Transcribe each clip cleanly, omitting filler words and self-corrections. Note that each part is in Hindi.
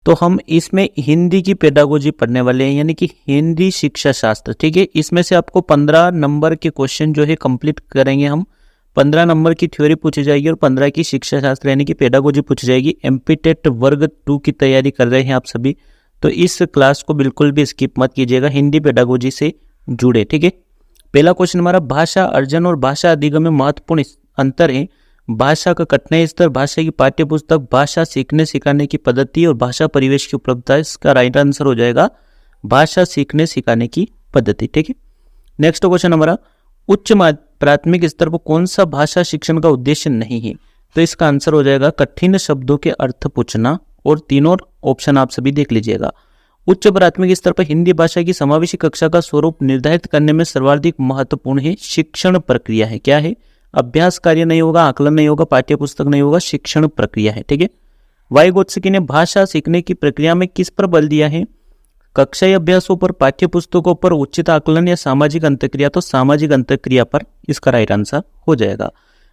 तो हम इसमें हिंदी की पेडागोजी पढ़ने वाले हैं, यानी कि हिंदी शिक्षा शास्त्र। ठीक है, इसमें से आपको 15 नंबर के क्वेश्चन जो है कंप्लीट करेंगे हम। 15 नंबर की थ्योरी पूछी जाएगी और 15 की शिक्षा शास्त्र यानी कि पेडागोजी पूछी जाएगी। एमपीटेट वर्ग 2 की तैयारी कर रहे हैं आप सभी, तो इस क्लास को बिल्कुल भी स्किप मत कीजिएगा, हिंदी पेडागोजी से जुड़े। ठीक है, पहला क्वेश्चन हमारा, भाषा अर्जन और भाषा अधिगम में महत्वपूर्ण अंतर है। भाषा का कठिनाई स्तर, भाषा की पाठ्य पुस्तक, भाषा सीखने सिखाने की पद्धति और भाषा परिवेश की उपलब्धता। इसका राइट आंसर हो जाएगा भाषा सीखने सिखाने की पद्धति। ठीक है, नेक्स्ट क्वेश्चन हमारा, उच्च प्राथमिक स्तर पर कौन सा भाषा शिक्षण का उद्देश्य नहीं है? तो इसका आंसर हो जाएगा कठिन शब्दों के अर्थ पूछना, और तीनों ऑप्शन आप सभी देख लीजिएगा। उच्च प्राथमिक स्तर पर हिंदी भाषा की समावेशी कक्षा का स्वरूप निर्धारित करने में सर्वाधिक महत्वपूर्ण है शिक्षण प्रक्रिया है। क्या है? अभ्यास कार्य नहीं होगा, आकलन नहीं होगा, पाठ्य पुस्तक नहीं होगा, शिक्षण प्रक्रिया है। ठीक है, वाइगोत्स्की ने भाषा सीखने की प्रक्रिया में किस पर बल दिया है? कक्षाई अभ्यासों पर, पाठ्य पुस्तकों पर, उचित आकलन या सामाजिक अंतःक्रिया? तो सामाजिक अंतःक्रिया पर इसका राइट आंसर हो जाएगा।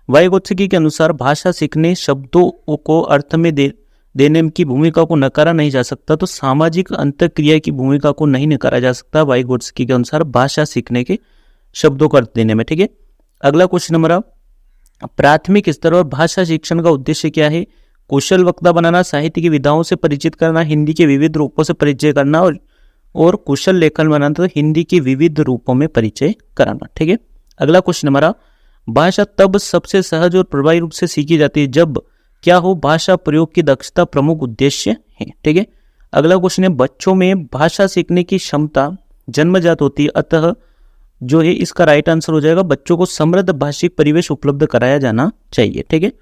वाइगोत्स्की के अनुसार भाषा सीखने शब्दों को अर्थ में देने की भूमिका को नकारा नहीं जा सकता, तो सामाजिक अंतःक्रिया की भूमिका को नहीं नकारा जा सकता वाइगोत्स्की के अनुसार भाषा सीखने के शब्दों को अर्थ देने में। ठीक है, अगला क्वेश्चन हमारा, प्राथमिक स्तर और भाषा शिक्षण का उद्देश्य क्या है? कुशल वक्ता बनाना, साहित्य की विधाओं से परिचित करना, हिंदी के विविध रूपों से परिचय करना, और कुशल लेखन बनाना, तो हिंदी के विविध रूपों में परिचय कराना। ठीक है, अगला क्वेश्चन हमारा, भाषा तब सबसे सहज और प्रभावी रूप से सीखी जाती है जब क्या हो? भाषा प्रयोग की दक्षता प्रमुख उद्देश्य है। ठीक है, अगला क्वेश्चन है, बच्चों में भाषा सीखने की क्षमता जन्मजात होती है, अतः जो है इसका राइट आंसर हो जाएगा बच्चों को समृद्ध भाषिक परिवेश उपलब्ध कराया जाना चाहिए। ठीक है,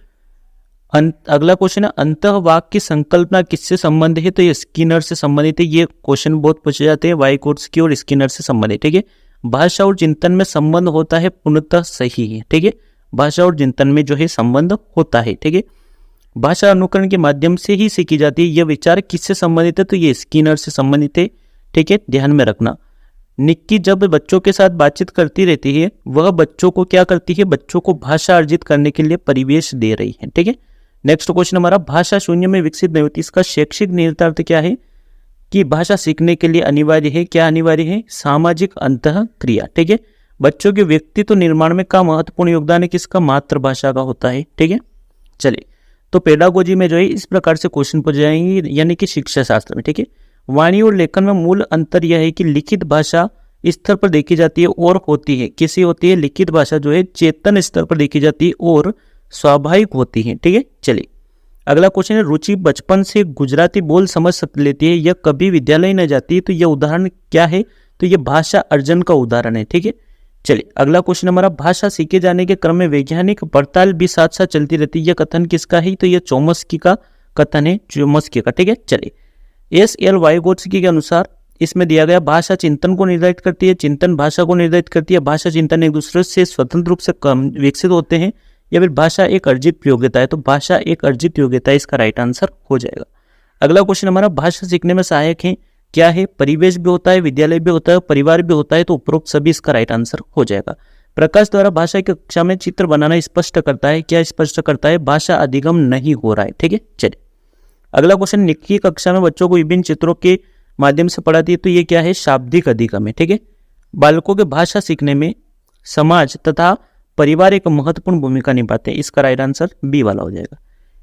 अगला क्वेश्चन है, अंतःवाक की संकल्पना किससे संबंधित है? तो ये स्किनर से संबंधित है। ये क्वेश्चन बहुत पूछे जाते हैं, वाइगोत्स्की और स्किनर से संबंधित। ठीक है, भाषा और चिंतन में संबंध होता है, पूर्णतः सही है। ठीक है, भाषा और चिंतन में जो है संबंध होता है। ठीक है, भाषा अनुकरण के माध्यम से ही सीखी जाती है, यह विचार किससे संबंधित है? तो ये स्किनर से संबंधित है। ठीक है, ध्यान में रखना। निक्की जब बच्चों के साथ बातचीत करती रहती है, वह बच्चों को क्या करती है? बच्चों को भाषा अर्जित करने के लिए परिवेश दे रही है। ठीक है, नेक्स्ट क्वेश्चन हमारा, भाषा शून्य में विकसित नहीं होती, इसका शैक्षिक निहितार्थ क्या है? कि भाषा सीखने के लिए अनिवार्य है, क्या अनिवार्य है? सामाजिक अंतःक्रिया। ठीक है, बच्चों के व्यक्तित्व निर्माण में का महत्वपूर्ण योगदान है किसका? मातृभाषा का होता है। ठीक है, चलिए, तो पेडागोजी में जो है इस प्रकार से क्वेश्चन पूछे जाएंगे, यानी कि शिक्षा शास्त्र में। ठीक है, वाणी और लेखन में मूल अंतर यह है कि लिखित भाषा स्तर पर देखी जाती है और होती है, कैसी होती है? लिखित भाषा जो है चेतन स्तर पर देखी जाती है और स्वाभाविक होती है। ठीक है, चलिए, अगला क्वेश्चन है, रुचि बचपन से गुजराती बोल समझ लेती है, यह कभी विद्यालय न जाती है, तो यह उदाहरण क्या है? तो यह भाषा अर्जन का उदाहरण है। ठीक है, चलिए, अगला क्वेश्चन हमारा, भाषा सीखे जाने के क्रम में वैज्ञानिक पड़ताल भी साथ साथ चलती रहती है, यह कथन किसका है? तो यह चोम्स्की का कथन है, चोम्स्की का। ठीक है, चलिए, एस.एल. वाइगोत्स्की के अनुसार इसमें दिया गया, भाषा चिंतन को निर्धारित करती है, चिंतन भाषा को निर्धारित करती है, भाषा चिंतन एक दूसरे से स्वतंत्र रूप से विकसित होते हैं, या फिर भाषा एक अर्जित योग्यता है? तो भाषा एक अर्जित योग्यता है, इसका राइट आंसर हो जाएगा। अगला क्वेश्चन हमारा, भाषा सीखने में सहायक है, क्या है? परिवेश भी होता है, विद्यालय भी होता है, परिवार भी होता है, तो उपरोक्त सभी इसका राइट आंसर हो जाएगा। प्रकाश द्वारा भाषा की कक्षा में चित्र बनाना स्पष्ट करता है, क्या स्पष्ट करता है? भाषा अधिगम नहीं हो रहा है। ठीक है, चलिए, अगला क्वेश्चन, निक्की कक्षा में बच्चों को विभिन्न चित्रों के माध्यम से पढ़ाती है, तो ये क्या है? शाब्दिक अधिगम है। ठीक है, बालकों के भाषा सीखने में समाज तथा परिवार एक महत्वपूर्ण भूमिका निभाते हैं, इसका राइट आंसर बी वाला हो जाएगा।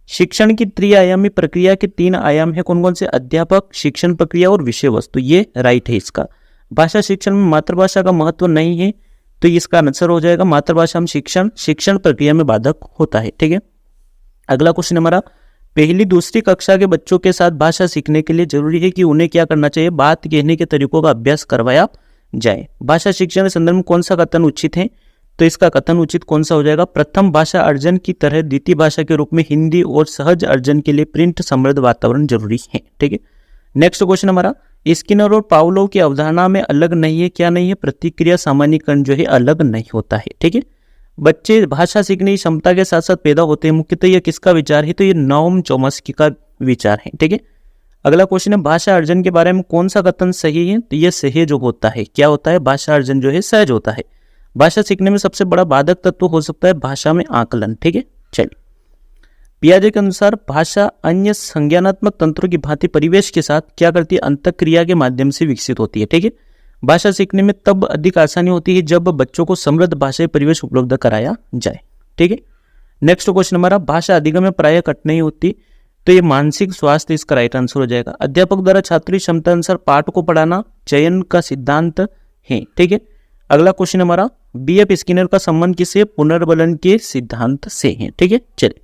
शिक्षण की त्रिआयामी प्रक्रिया के 3 आयाम है, कौन कौन से? अध्यापक, शिक्षण प्रक्रिया और विषय वस्तु, ये राइट है इसका। भाषा शिक्षण में मातृभाषा का महत्व नहीं है, तो इसका आंसर हो जाएगा मातृभाषा में शिक्षण प्रक्रिया में बाधक होता है। ठीक है, अगला क्वेश्चन हमारा, पहली दूसरी कक्षा के बच्चों के साथ भाषा सीखने के लिए जरूरी है कि उन्हें क्या करना चाहिए? बात कहने के तरीकों का अभ्यास करवाया जाए। भाषा शिक्षण के संदर्भ में कौन सा कथन उचित है? तो इसका कथन उचित कौन सा हो जाएगा? प्रथम भाषा अर्जन की तरह द्वितीय भाषा के रूप में हिंदी और सहज अर्जन के लिए प्रिंट समृद्ध वातावरण जरूरी है। ठीक है, नेक्स्ट क्वेश्चन हमारा, स्किनर और पावलोव की अवधारणा में अलग नहीं है, क्या नहीं है? प्रतिक्रिया सामान्यीकरण जो है अलग नहीं होता है। ठीक है, बच्चे भाषा सीखने की क्षमता के साथ साथ पैदा होते हैं, मुख्यतः यह किसका विचार है? तो ये नोम चोम्स्की का विचार है। ठीक है, अगला क्वेश्चन है, भाषा अर्जन के बारे में कौन सा कथन सही है? तो यह सहज होता है। क्या होता है? भाषा अर्जन जो है सहज होता है। भाषा सीखने में सबसे बड़ा बाधक तत्व हो सकता है भाषा में आकलन। ठीक है, चलिए, पियाजे के अनुसार भाषा अन्य संज्ञानात्मक तंत्रों की भांति परिवेश के साथ क्या करती है, अंतःक्रिया के माध्यम से विकसित होती है। ठीक है, भाषा सीखने में तब अधिक आसानी होती है जब बच्चों को समृद्ध भाषाई परिवेश उपलब्ध कराया जाए। ठीक है, नेक्स्ट क्वेश्चन हमारा, भाषा अधिगम में प्रायः कट नहीं होती, तो ये मानसिक स्वास्थ्य इसका राइट आंसर हो जाएगा। अध्यापक द्वारा छात्रों की क्षमता अनुसार पाठ को पढ़ाना चयन का सिद्धांत है। ठीक है, अगला क्वेश्चन हमारा, बीएफ स्किनर का संबंध किससे, पुनर्बलन के सिद्धांत से है। ठीक है, चलिए,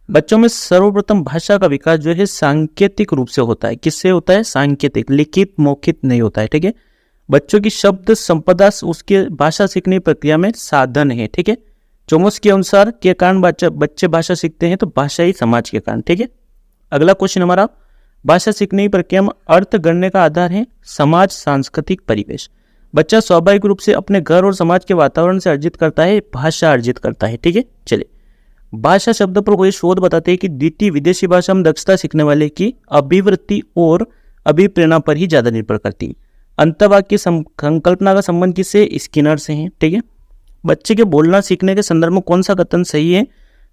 बच्चों में सर्वप्रथम भाषा का विकास जो है सांकेतिक रूप से होता है। किससे होता है, सांकेतिक, लिखित मौखिक नहीं होता है। ठीक है, बच्चों की शब्द संपदा उसके भाषा सीखने की प्रक्रिया में साधन है। ठीक है, चोमस्की के अनुसार के कारण बच्चे भाषा सीखते हैं, तो भाषा ही समाज के कारण। ठीक है, अगला क्वेश्चन हमारा, भाषा सीखने की प्रक्रिया में अर्थ गणने का आधार है समाज सांस्कृतिक परिवेश। बच्चा स्वाभाविक रूप से अपने घर और समाज के वातावरण से अर्जित करता है, भाषा अर्जित करता है। ठीक है, चलिए, भाषा शब्द पर कोई शोध बताते हैं कि द्वितीय विदेशी भाषा में दक्षता सीखने वाले की अभिवृत्ति और अभिप्रेरणा पर ही ज्यादा निर्भर करती है। अंतःवाक्य संकल्पना का संबंध किससे, स्किनर से है। ठीक है, बच्चे के बोलना सीखने के संदर्भ में कौन सा कथन सही है,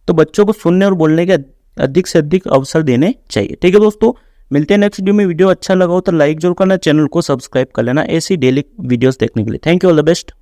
तो बच्चों को सुनने और बोलने के अधिक से अधिक अवसर देने चाहिए। ठीक है दोस्तों, मिलते हैं नेक्स्ट वीडियो में। वीडियो अच्छा लगा हो तो लाइक जरूर करना, चैनल को सब्सक्राइब कर लेना ऐसी डेली वीडियोस देखने के लिए। Thank you, all the best.